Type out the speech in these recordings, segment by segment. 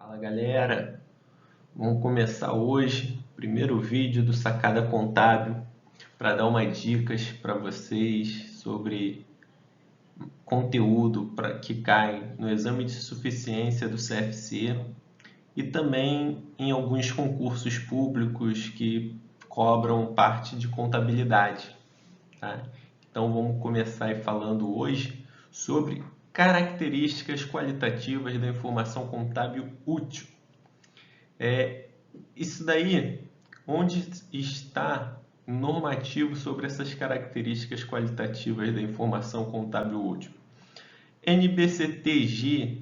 Fala galera, vamos começar hoje o primeiro vídeo do Sacada Contábil para dar umas dicas para vocês sobre conteúdo que cai no exame de suficiência do CFC e também em alguns concursos públicos que cobram parte de contabilidade, tá? Então vamos começar aí falando hoje sobre características qualitativas da informação contábil útil. Isso daí, onde está o normativo sobre essas características qualitativas da informação contábil útil? NBCTG,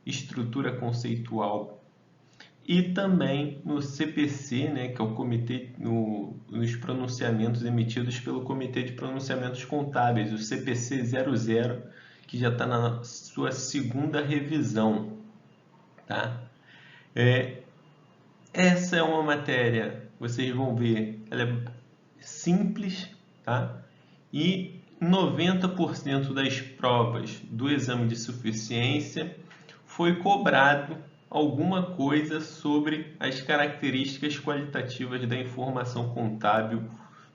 estrutura conceitual, e também no CPC, né, que é o comitê, nos pronunciamentos emitidos pelo Comitê de Pronunciamentos Contábeis, o CPC 00, que já está na sua segunda revisão, tá? Essa é uma matéria, vocês vão ver, ela é simples, tá? E 90% das provas do exame de suficiência foi cobrado alguma coisa sobre as características qualitativas da informação contábil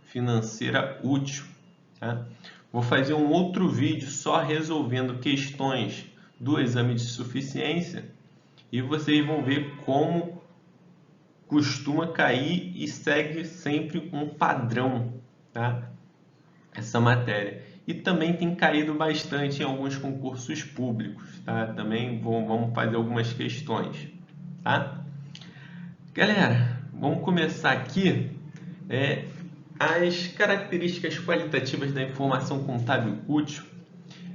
financeira útil, tá? Vou fazer um outro vídeo só resolvendo questões do exame de suficiência e vocês vão ver como costuma cair e segue sempre um padrão, tá? Essa matéria. E também tem caído bastante em alguns concursos públicos, tá? Também vamos fazer algumas questões, tá? Galera, vamos começar aqui. As características qualitativas da informação contábil útil,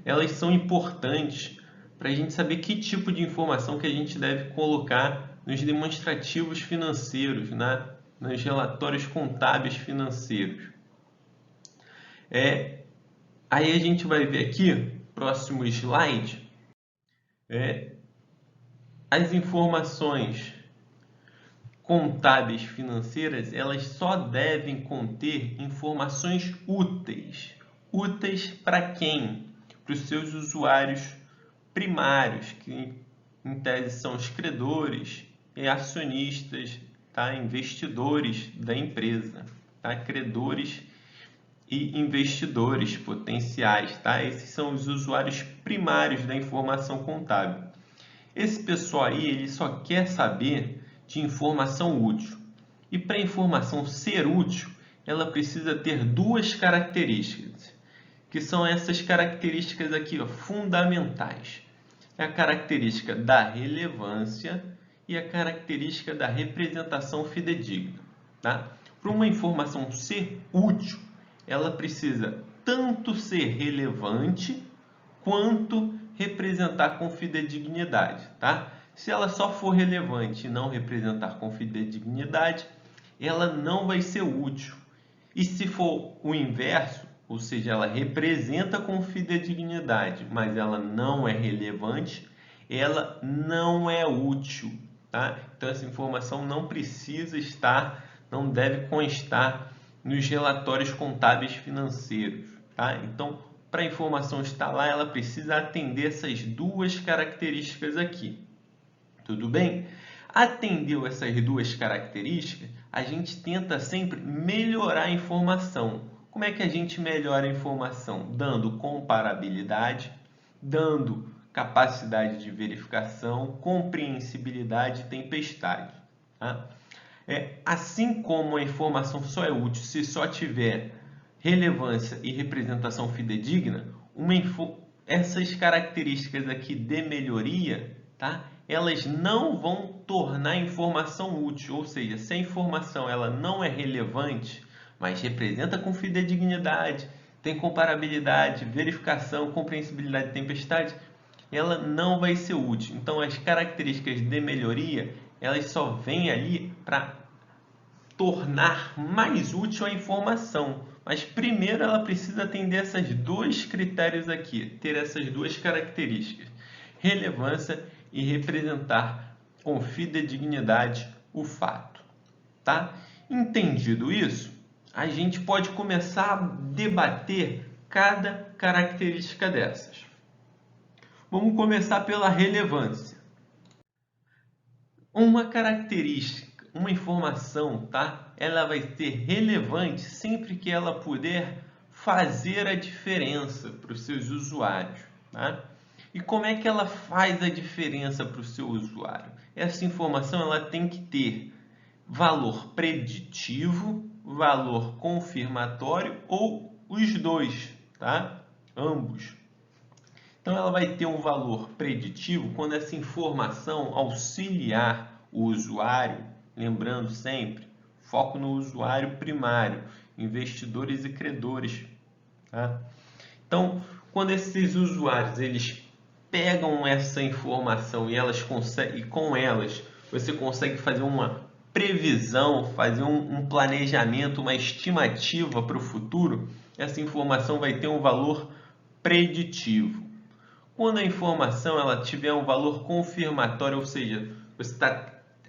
elas são importantes para a gente saber que tipo de informação que a gente deve colocar nos demonstrativos financeiros, né? Nos relatórios contábeis financeiros. Aí a gente vai ver aqui, próximo slide, as informações contábeis financeiras, elas só devem conter informações úteis. Úteis para quem? Para os seus usuários primários, que em tese são os credores e acionistas, tá? Investidores da empresa, tá? Credores e investidores potenciais, tá? Esses são os usuários primários da informação contábil. Esse pessoal aí, ele só quer saber de informação útil. E para a informação ser útil, ela precisa ter duas características, que são essas características aqui, ó, fundamentais. É a característica da relevância e a característica da representação fidedigna, tá? Para uma informação ser útil, ela precisa tanto ser relevante quanto representar com fidedignidade, tá? Se ela só for relevante e não representar com fidedignidade, ela não vai ser útil. E se for o inverso, ou seja, ela representa com fidedignidade, mas ela não é relevante, ela não é útil, tá? Então essa informação não precisa estar, não deve constar nos relatórios contábeis financeiros, tá? Então, para a informação estar lá, ela precisa atender essas duas características aqui. Tudo bem? Atendeu essas duas características, a gente tenta sempre melhorar a informação. Como é que a gente melhora a informação? Dando comparabilidade, dando capacidade de verificação, compreensibilidade e tempestade, tá? Assim como a informação só é útil se só tiver relevância e representação fidedigna, essas características aqui de melhoria, tá? Elas não vão tornar a informação útil, ou seja, se a informação ela não é relevante, mas representa com fidedignidade, tem comparabilidade, verificação, compreensibilidade e tempestade, ela não vai ser útil. Então, as características de melhoria, elas só vêm ali para tornar mais útil a informação. Mas primeiro ela precisa atender esses dois critérios aqui, ter essas duas características: relevância e representar com fidedignidade o fato, tá? Entendido isso, a gente pode começar a debater cada característica dessas. Vamos começar pela relevância. Uma característica, uma informação, tá? Ela vai ser relevante sempre que ela puder fazer a diferença para os seus usuários, tá? E como é que ela faz a diferença para o seu usuário? Essa informação ela tem que ter valor preditivo, valor confirmatório ou os dois, tá? Ambos. Então, ela vai ter um valor preditivo quando essa informação auxiliar o usuário, lembrando sempre, foco no usuário primário, investidores e credores. Tá? Então, quando esses usuários eles pegam essa informação e com elas você consegue fazer uma previsão, fazer um planejamento, uma estimativa para o futuro, essa informação vai ter um valor preditivo. Quando a informação ela tiver um valor confirmatório, ou seja,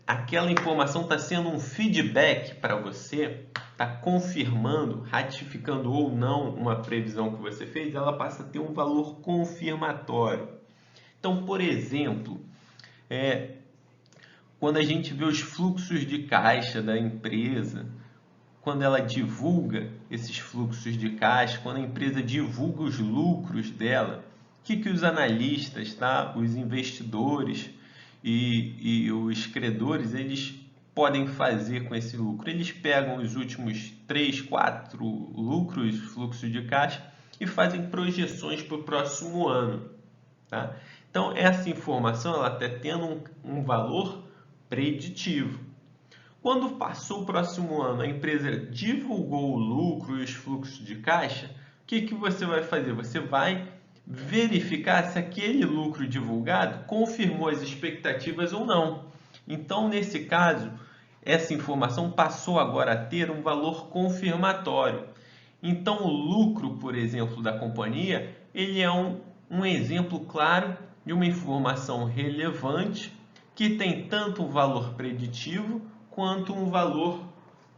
aquela informação está sendo um feedback para você, está confirmando, ratificando ou não uma previsão que você fez, ela passa a ter um valor confirmatório. Então, por exemplo, quando a gente vê os fluxos de caixa da empresa, quando ela divulga esses fluxos de caixa, quando a empresa divulga os lucros dela, o que os analistas, tá? Os investidores e os credores, eles podem fazer com esse lucro? Eles pegam os últimos 3, 4 lucros, fluxo de caixa, e fazem projeções para o próximo ano. Tá? Então, essa informação ela está tendo um valor preditivo. Quando passou o próximo ano, a empresa divulgou o lucro e os fluxos de caixa, o que você vai fazer? Você vai verificar se aquele lucro divulgado confirmou as expectativas ou não. Então, nesse caso, essa informação passou agora a ter um valor confirmatório. Então, o lucro, por exemplo, da companhia, ele é um exemplo claro de uma informação relevante que tem tanto um valor preditivo quanto um valor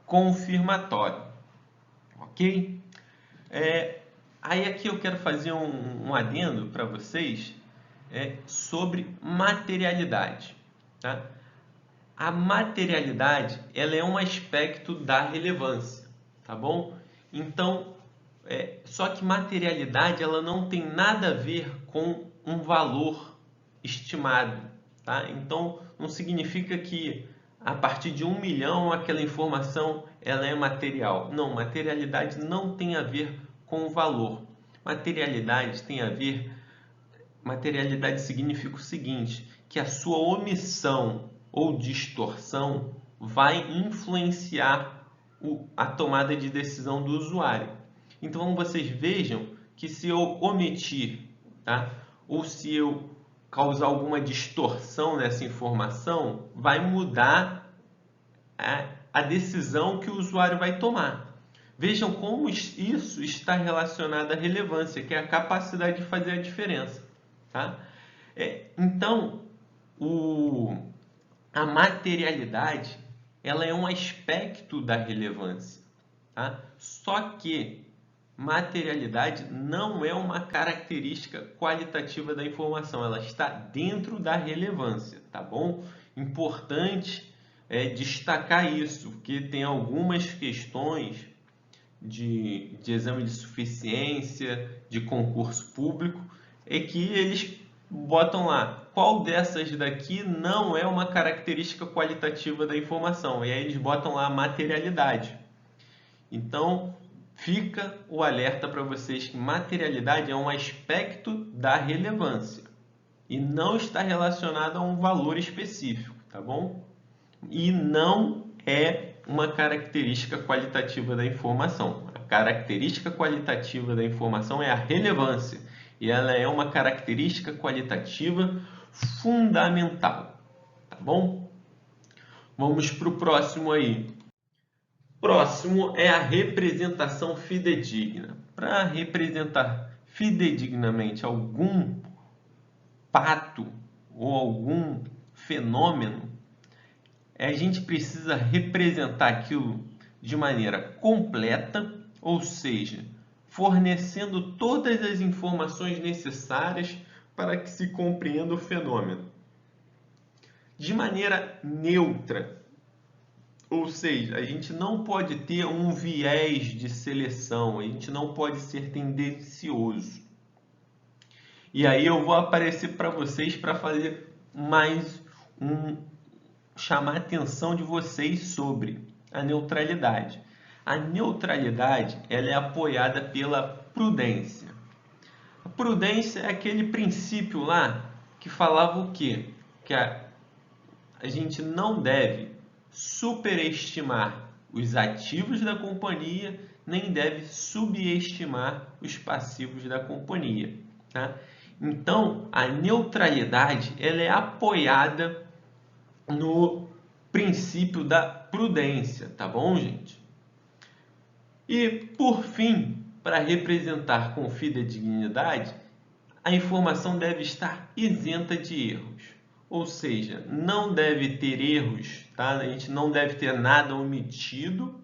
confirmatório. Ok? Aí aqui eu quero fazer um adendo para vocês sobre materialidade. Tá? A materialidade ela é um aspecto da relevância, tá bom? Então, só que materialidade ela não tem nada a ver com um valor estimado, tá? Então, não significa que a partir de 1 milhão aquela informação ela é material. Não, materialidade não tem a ver com o valor. Materialidade significa o seguinte, que a sua omissão ou distorção vai influenciar a tomada de decisão do usuário. Então, vocês vejam que se eu omitir, tá? Ou se eu causar alguma distorção nessa informação, vai mudar a decisão que o usuário vai tomar. Vejam como isso está relacionado à relevância, que é a capacidade de fazer a diferença. Tá? Então, a materialidade ela é um aspecto da relevância. Tá? Só que materialidade não é uma característica qualitativa da informação, ela está dentro da relevância, tá bom? Importante destacar isso, porque tem algumas questões de exame de suficiência, de concurso público, que eles botam lá, qual dessas daqui não é uma característica qualitativa da informação? E aí eles botam lá a materialidade. Então, fica o alerta para vocês que materialidade é um aspecto da relevância e não está relacionado a um valor específico, tá bom? E não é uma característica qualitativa da informação. A característica qualitativa da informação é a relevância e ela é uma característica qualitativa fundamental, tá bom? Vamos para o próximo aí. Próximo é a representação fidedigna. Para representar fidedignamente algum fato ou algum fenômeno, a gente precisa representar aquilo de maneira completa, ou seja, fornecendo todas as informações necessárias para que se compreenda o fenômeno. de maneira neutra. Ou seja, a gente não pode ter um viés de seleção, a gente não pode ser tendencioso. E aí eu vou aparecer para vocês para fazer mais chamar a atenção de vocês sobre a neutralidade. A neutralidade, ela é apoiada pela prudência. A prudência é aquele princípio lá que falava o quê? Que a gente não deve superestimar os ativos da companhia, nem deve subestimar os passivos da companhia, tá? Então, a neutralidade ela é apoiada no princípio da prudência, tá bom, gente? E, por fim, para representar com fidedignidade, a informação deve estar isenta de erros. Ou seja, não deve ter erros, tá? A gente não deve ter nada omitido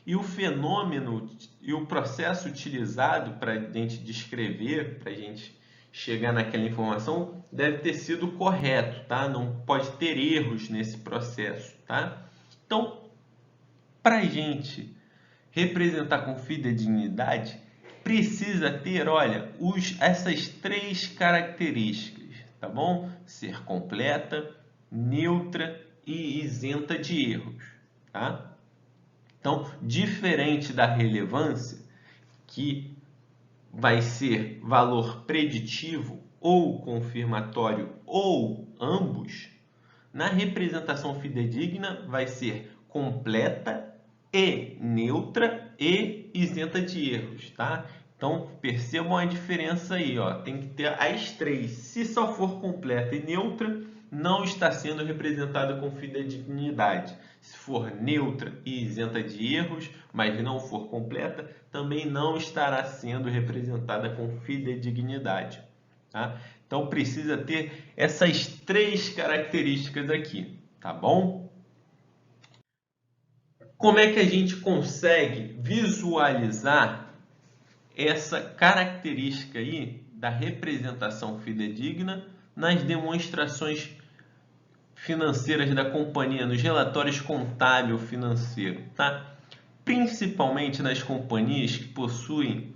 e o fenômeno e o processo utilizado para a gente descrever, para a gente chegar naquela informação, deve ter sido correto, tá? Não pode ter erros nesse processo, tá? Então, para a gente representar com fidedignidade, precisa ter, olha, essas 3 características, tá bom? Ser completa, neutra e isenta de erros, tá? Então, diferente da relevância, que vai ser valor preditivo ou confirmatório ou ambos, na representação fidedigna vai ser completa e neutra e isenta de erros, tá? Então, percebam a diferença aí, ó. Tem que ter as 3. Se só for completa e neutra, não está sendo representada com fidedignidade. Se for neutra e isenta de erros, mas não for completa, também não estará sendo representada com fidedignidade, tá? Então, precisa ter essas 3 características aqui, tá bom? Como é que a gente consegue visualizar essa característica aí da representação fidedigna nas demonstrações financeiras da companhia, nos relatórios contábil financeiro, tá? Principalmente nas companhias que possuem,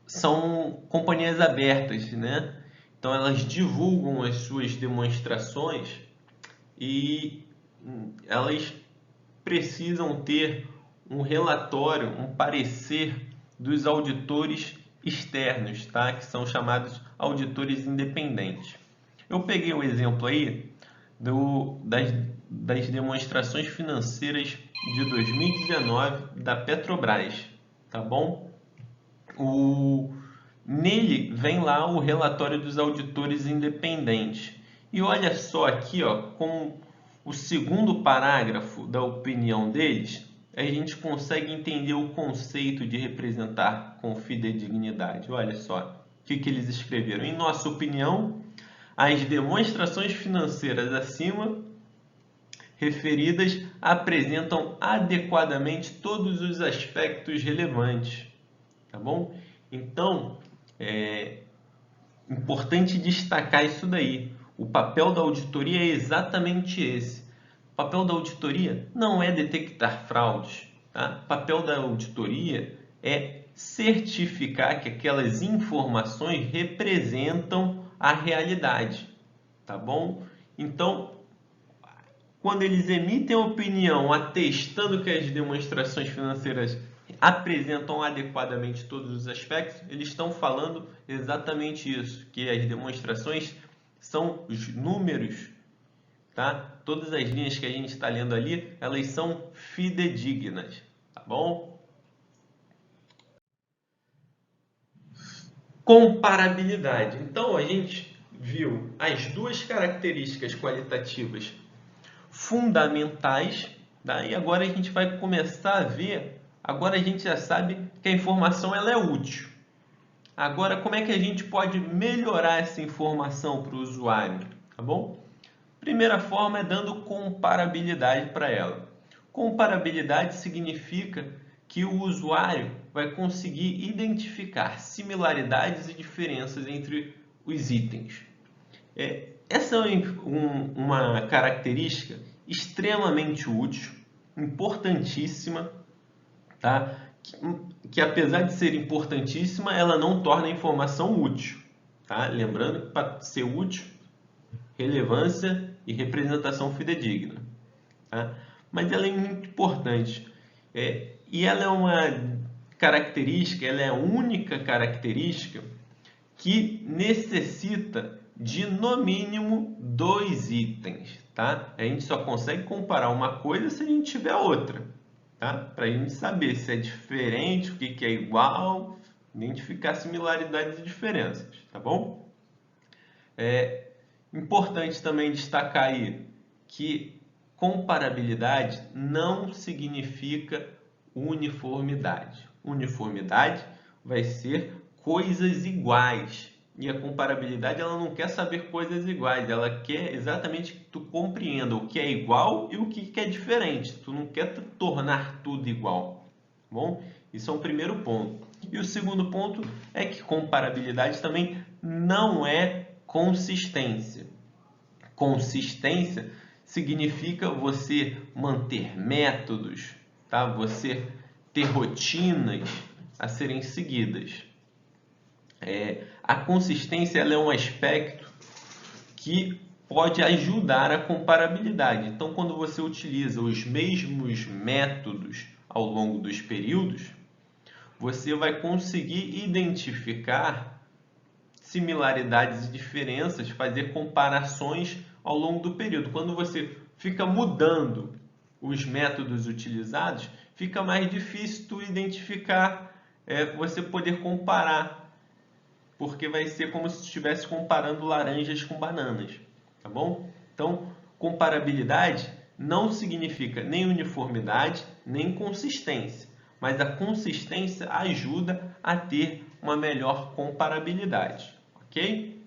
são companhias abertas, né? Então elas divulgam as suas demonstrações e elas precisam ter um relatório, um parecer dos auditores externos, tá? Que são chamados auditores independentes. Eu peguei o exemplo aí das demonstrações financeiras de 2019 da Petrobras, tá bom? Nele vem lá o relatório dos auditores independentes. E olha só aqui, ó, com o segundo parágrafo da opinião deles, a gente consegue entender o conceito de representar com fidedignidade. Olha só o que eles escreveram. Em nossa opinião, as demonstrações financeiras acima referidas apresentam adequadamente todos os aspectos relevantes, tá bom? Então, é importante destacar isso daí. O papel da auditoria é exatamente esse. O papel da auditoria não é detectar fraudes, tá? O papel da auditoria é certificar que aquelas informações representam a realidade, tá bom? Então, quando eles emitem opinião atestando que as demonstrações financeiras apresentam adequadamente todos os aspectos, eles estão falando exatamente isso, que as demonstrações são os números, tá? Todas as linhas que a gente está lendo ali, elas são fidedignas, tá bom? Comparabilidade. Então, a gente viu as 2 características qualitativas fundamentais, tá? E agora a gente vai começar a ver, agora a gente já sabe que a informação ela é útil. Agora, como é que a gente pode melhorar essa informação para o usuário, tá bom? Primeira forma é dando comparabilidade para ela. Comparabilidade significa que o usuário vai conseguir identificar similaridades e diferenças entre os itens. Essa é uma característica extremamente útil, importantíssima, tá? Que apesar de ser importantíssima, ela não torna a informação útil. Tá? Lembrando que para ser útil, relevância e representação fidedigna. Tá? Mas ela é muito importante. E ela é uma característica, ela é a única característica que necessita de no mínimo 2 itens. Tá? A gente só consegue comparar uma coisa se a gente tiver outra. Tá? Para a gente saber se é diferente, o que é igual, identificar similaridades e diferenças. Tá bom? É importante também destacar aí que comparabilidade não significa uniformidade. Uniformidade vai ser coisas iguais. E a comparabilidade ela não quer saber coisas iguais, ela quer exatamente que tu compreenda o que é igual e o que é diferente. Tu não quer tornar tudo igual. Bom, isso é um primeiro ponto. E o segundo ponto é que comparabilidade também não é consistência. Consistência significa você manter métodos, tá? Você ter rotinas a serem seguidas. A consistência ela é um aspecto que pode ajudar a comparabilidade. Então, quando você utiliza os mesmos métodos ao longo dos períodos, você vai conseguir identificar similaridades e diferenças, fazer comparações ao longo do período. Quando você fica mudando os métodos utilizados, fica mais difícil tu identificar, você poder comparar, porque vai ser como se estivesse comparando laranjas com bananas, tá bom? Então, comparabilidade não significa nem uniformidade, nem consistência, mas a consistência ajuda a ter uma melhor comparabilidade, ok?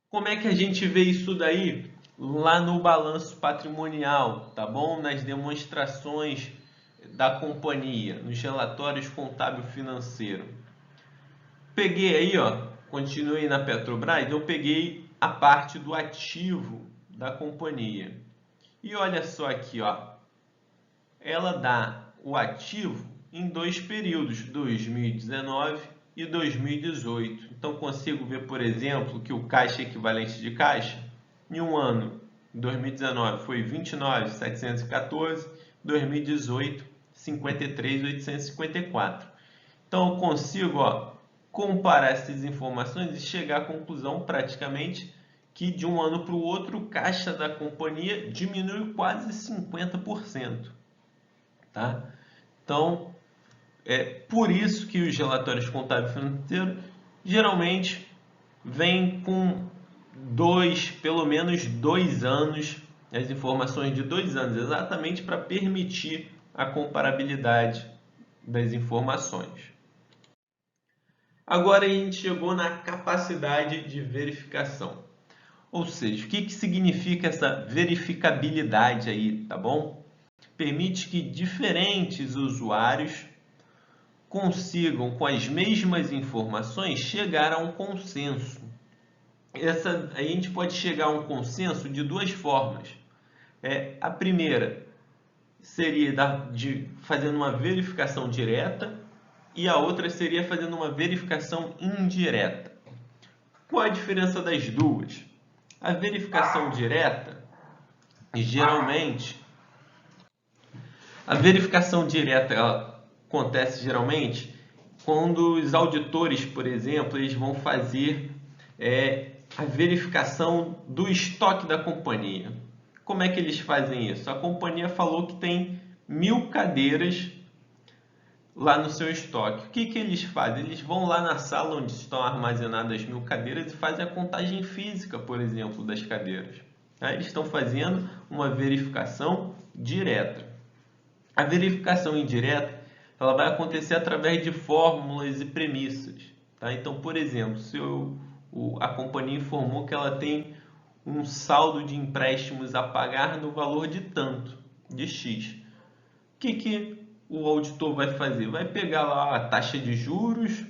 Como é que a gente vê isso daí lá no balanço patrimonial, tá bom? Nas demonstrações da companhia, nos relatórios contábil financeiro. Peguei aí, ó, continuei na Petrobras, eu peguei a parte do ativo da companhia. E olha só aqui, ó, ela dá o ativo em 2 períodos, 2019 e 2018. Então, consigo ver, por exemplo, que o caixa equivalente de caixa, em um ano, 2019, foi 29.714, 2018, 53.854. Então, eu consigo, ó, comparar essas informações e chegar à conclusão, praticamente, que de um ano para o outro, o caixa da companhia diminui quase 50%. Tá? Então, é por isso que os relatórios contábeis financeiros geralmente vêm com pelo menos 2 anos, as informações de 2 anos, exatamente para permitir a comparabilidade das informações. Agora a gente chegou na capacidade de verificação. Ou seja, o que significa essa verificabilidade aí, tá bom? Permite que diferentes usuários consigam, com as mesmas informações, chegar a um consenso. A gente pode chegar a um consenso de 2 formas. A primeira seria fazendo uma verificação direta e a outra seria fazendo uma verificação indireta. Qual a diferença das duas? A verificação direta, geralmente, ela acontece geralmente quando os auditores, por exemplo, eles vão fazer a verificação do estoque da companhia. Como é que eles fazem isso? A companhia falou que tem 1.000 cadeiras lá no seu estoque. O que eles fazem? Eles vão lá na sala onde estão armazenadas 1.000 cadeiras e fazem a contagem física, por exemplo, das cadeiras. Eles estão fazendo uma verificação direta. A verificação indireta ela vai acontecer através de fórmulas e premissas. Tá? Então, por exemplo, se a companhia informou que ela tem um saldo de empréstimos a pagar no valor de tanto, de X. O que o auditor vai fazer? Vai pegar lá a taxa de juros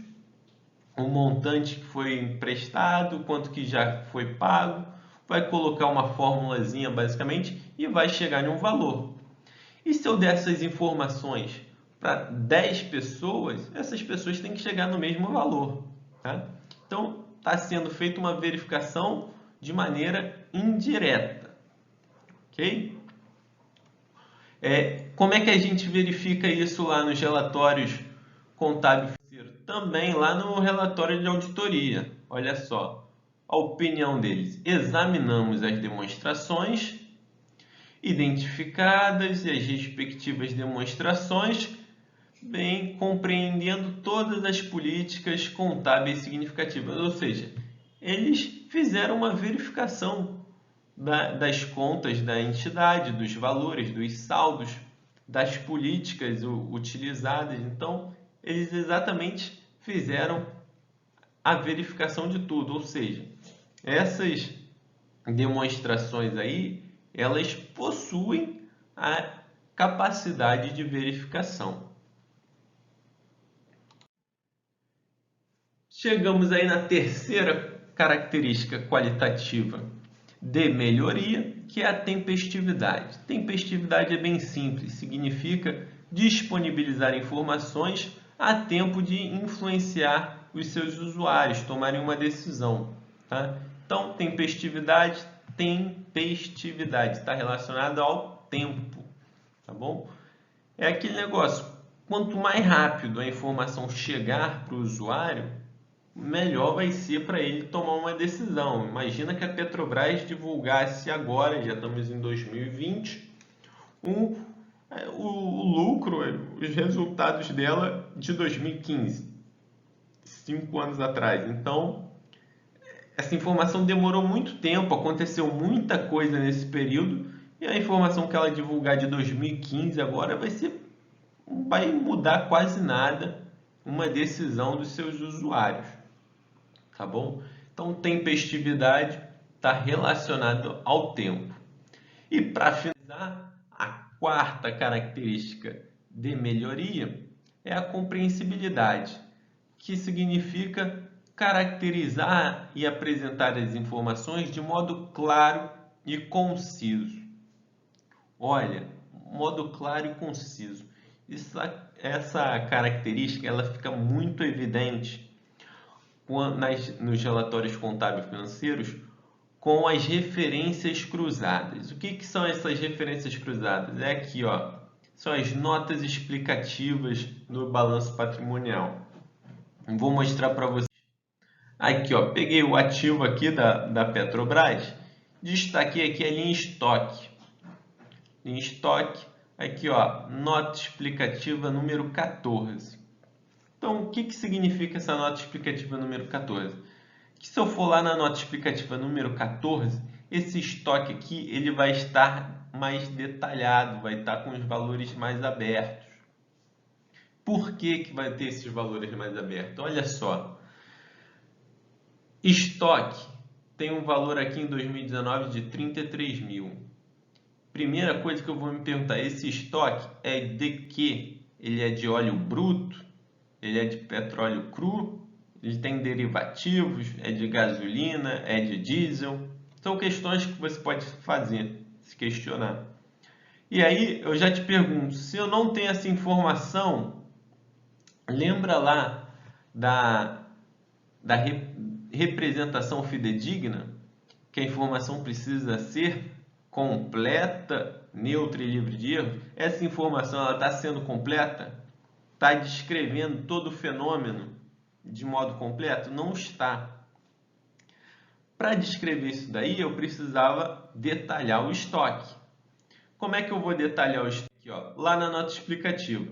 o montante que foi emprestado, quanto que já foi pago, vai colocar uma formulazinha basicamente e vai chegar em um valor. E se eu der essas informações para 10 pessoas, essas pessoas têm que chegar no mesmo valor, tá? Então, está sendo feita uma verificação de maneira indireta, ok? Como é que a gente verifica isso lá nos relatórios contábil financeiro? Também lá no relatório de auditoria. Olha só, a opinião deles. Examinamos as demonstrações identificadas e as respectivas demonstrações, bem compreendendo todas as políticas contábeis significativas. Ou seja, eles fizeram uma verificação das contas da entidade, dos valores, dos saldos, das políticas utilizadas. Então, eles exatamente fizeram a verificação de tudo. Ou seja, essas demonstrações aí, elas possuem a capacidade de verificação. Chegamos aí na terceira característica qualitativa de melhoria, que é a tempestividade. Tempestividade é bem simples, significa disponibilizar informações a tempo de influenciar os seus usuários, tomarem uma decisão. Tá? Então, tempestividade está relacionada ao tempo, tá bom? É aquele negócio, quanto mais rápido a informação chegar para o usuário, melhor vai ser para ele tomar uma decisão. Imagina que a Petrobras divulgasse agora, já estamos em 2020, o lucro, os resultados dela de 2015, 5 anos atrás. Então, essa informação demorou muito tempo, aconteceu muita coisa nesse período, e a informação que ela divulgar de 2015 agora vai mudar quase nada uma decisão dos seus usuários. Tá bom? Então, tempestividade está relacionado ao tempo. E para finalizar, a quarta característica de melhoria é a compreensibilidade, que significa caracterizar e apresentar as informações de modo claro e conciso. Olha, modo claro e conciso. Essa característica ela fica muito evidente nos relatórios contábeis financeiros com as referências cruzadas. O que são essas referências cruzadas? É aqui, ó, são as notas explicativas no balanço patrimonial. Vou mostrar para vocês. Aqui, ó, peguei o ativo aqui da Petrobras, destaquei aqui a linha estoque. Linha estoque, aqui, ó, nota explicativa número 14. Então, o que significa essa nota explicativa número 14? Que se eu for lá na nota explicativa número 14, esse estoque aqui ele vai estar mais detalhado, vai estar com os valores mais abertos. Por que vai ter esses valores mais abertos? Olha só, estoque tem um valor aqui em 2019 de 33 mil. Primeira coisa que eu vou me perguntar, esse estoque é de quê? Ele é de óleo bruto? Ele é de petróleo cru, ele tem derivativos, é de gasolina, é de diesel. São questões que você pode fazer, se questionar. E aí eu já te pergunto, se eu não tenho essa informação, lembra lá da representação fidedigna, que a informação precisa ser completa, neutra e livre de erros? Essa informação está sendo completa? Está descrevendo todo o fenômeno de modo completo? Não está. Para descrever isso daí, eu precisava detalhar o estoque. Como é que eu vou detalhar o estoque? Ó, lá na nota explicativa.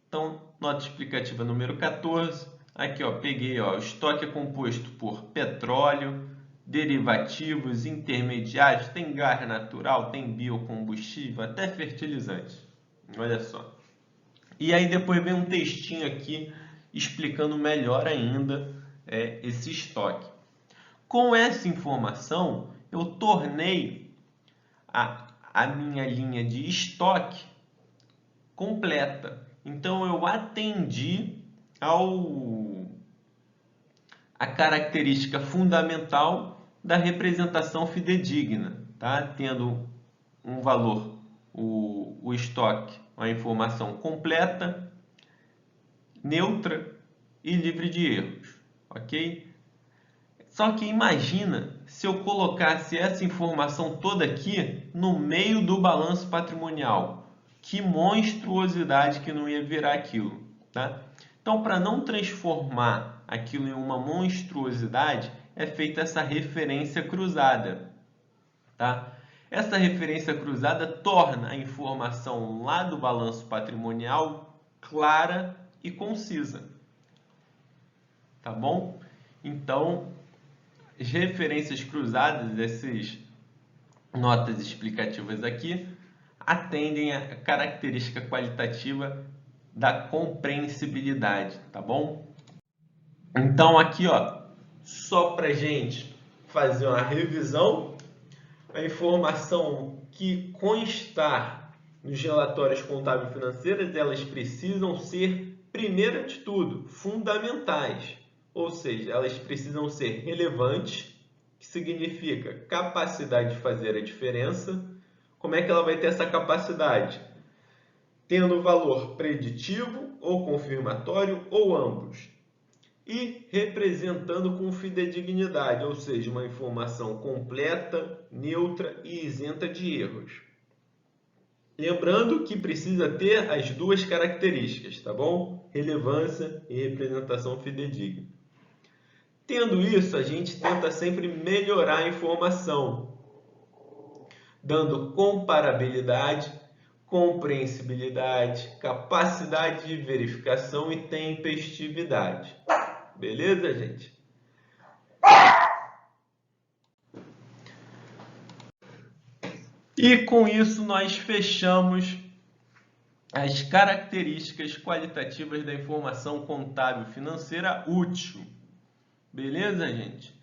Então, nota explicativa número 14. Aqui, ó, peguei, ó, o estoque é composto por petróleo, derivativos, intermediários, tem gás natural, tem biocombustível, até fertilizantes. Olha só. E aí depois vem um textinho aqui explicando melhor ainda esse estoque. Com essa informação, eu tornei a minha linha de estoque completa. Então, eu atendi a característica fundamental da representação fidedigna, tá? Tendo um valor, o estoque, uma informação completa, neutra e livre de erros, ok? Só que imagina se eu colocasse essa informação toda aqui no meio do balanço patrimonial. Que monstruosidade que não ia virar aquilo, tá? Então, para não transformar aquilo em uma monstruosidade, é feita essa referência cruzada, tá? Essa referência cruzada torna a informação lá do balanço patrimonial clara e concisa, tá bom? Então, as referências cruzadas, essas notas explicativas aqui, atendem à característica qualitativa da compreensibilidade, tá bom? Então aqui, ó, só para gente fazer uma revisão, a informação que constar nos relatórios contábeis financeiros, elas precisam ser, primeiro de tudo, fundamentais, ou seja, elas precisam ser relevantes, que significa capacidade de fazer a diferença. Como é que ela vai ter essa capacidade? Tendo valor preditivo ou confirmatório ou ambos. E representando com fidedignidade, ou seja, uma informação completa, neutra e isenta de erros. Lembrando que precisa ter as duas características, tá bom? Relevância e representação fidedigna. Tendo isso, a gente tenta sempre melhorar a informação, dando comparabilidade, compreensibilidade, capacidade de verificação e tempestividade. Beleza, gente? E com isso nós fechamos as características qualitativas da informação contábil financeira útil. Beleza, gente?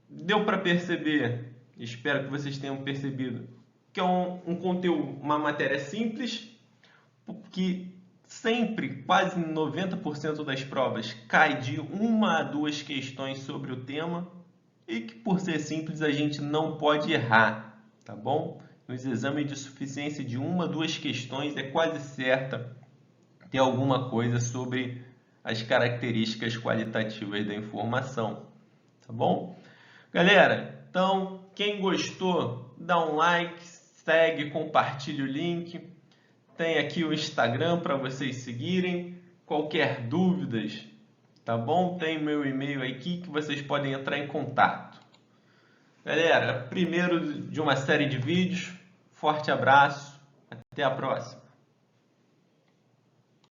Deu para perceber, espero que vocês tenham percebido, que é um conteúdo, uma matéria simples, que sempre, quase 90% das provas, cai de 1 a 2 questões sobre o tema e que, por ser simples, a gente não pode errar, tá bom? Nos exames de suficiência de 1 a 2 questões é quase certa ter alguma coisa sobre as características qualitativas da informação, tá bom? Galera, então, quem gostou, dá um like, segue, compartilha o link. Tem aqui o Instagram para vocês seguirem. Qualquer dúvidas, tá bom? Tem meu e-mail aqui que vocês podem entrar em contato. Galera, primeiro de uma série de vídeos. Forte abraço. Até a próxima.